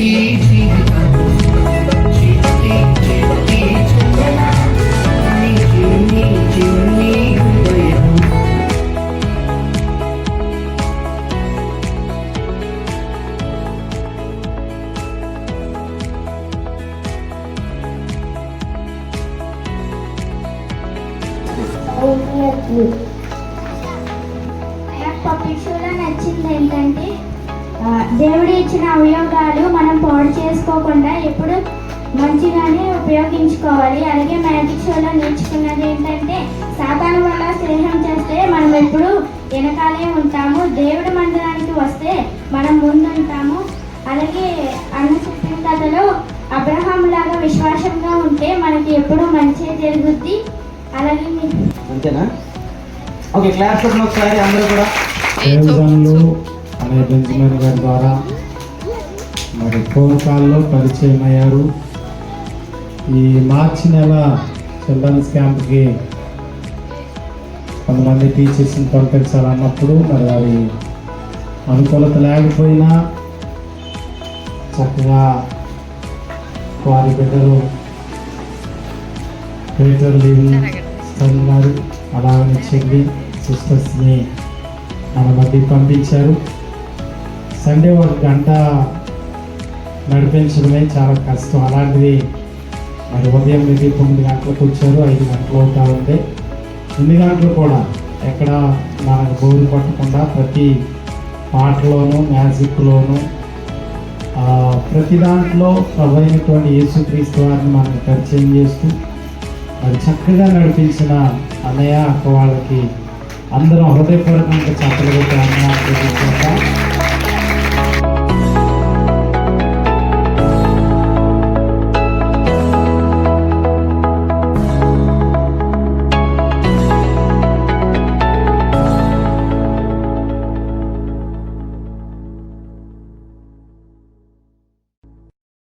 ఈ జీవితం చిట్టి చిట్టి చుక్కల నీ చిన్ని చిన్ని హృదయం. పిక్చర్లో నచ్చింది ఏంటంటే దేవుడు ఇచ్చిన అవయవాలు మనం పాడు చేసుకోకుండా ఎప్పుడు మంచిగానే ఉపయోగించుకోవాలి. అలాగే మ్యాజిక్ షోలో నేర్చుకున్నది ఏంటంటే సాతాను వల్ల స్నేహం చేస్తే మనం ఎప్పుడు వెనకాలే ఉంటాము, దేవుడి మందిరానికి వస్తే మనం ముందుంటాము. అలాగే అన్న చెప్పిన కథలో అబ్రహాం లాగా విశ్వాసంగా ఉంటే మనకి ఎప్పుడు మంచి జరుగుద్ది. అలాగే అంతేనా? ఓకే, క్లాస్ ఒకసారి అందరూ కూడా దేవదానులు అనే బెంజమిన్ గారి ద్వారా మరి ఫోన్ కాల్లో పరిచయం అయ్యారు. ఈ మార్చి నెల చిల్డ్రన్స్ క్యాంప్కి కొంతమంది టీచర్స్ని పంపించాలన్నప్పుడు మరి వారి అనుకూలత లేకపోయినా చక్కగా వారి బిడ్డలు పేటర్ లీవి గారు అలాగని చెల్లి సిస్టర్స్ని మన మధ్యకి పంపించారు. సండే ఒక గంట నడిపించడమే చాలా కష్టం. అలాంటిది మరి ఉదయం 9 గంటలకు వచ్చారు, 5 గంటలు అవుతా ఉంటే 8 గంటలు కూడా ఎక్కడ మనకు బోరు పట్టకుండా ప్రతి పాటలోనూ మ్యాజిక్లోనూ ప్రతి దాంట్లో ప్రభైనటువంటి యేసుక్రీస్తు వారిని మనకు పరిచయం చేస్తూ మరి చక్కగా నడిపించిన అన్నయ్య అక్క వాళ్ళకి అందరం హృదయపూర్వకంగా చక్కగా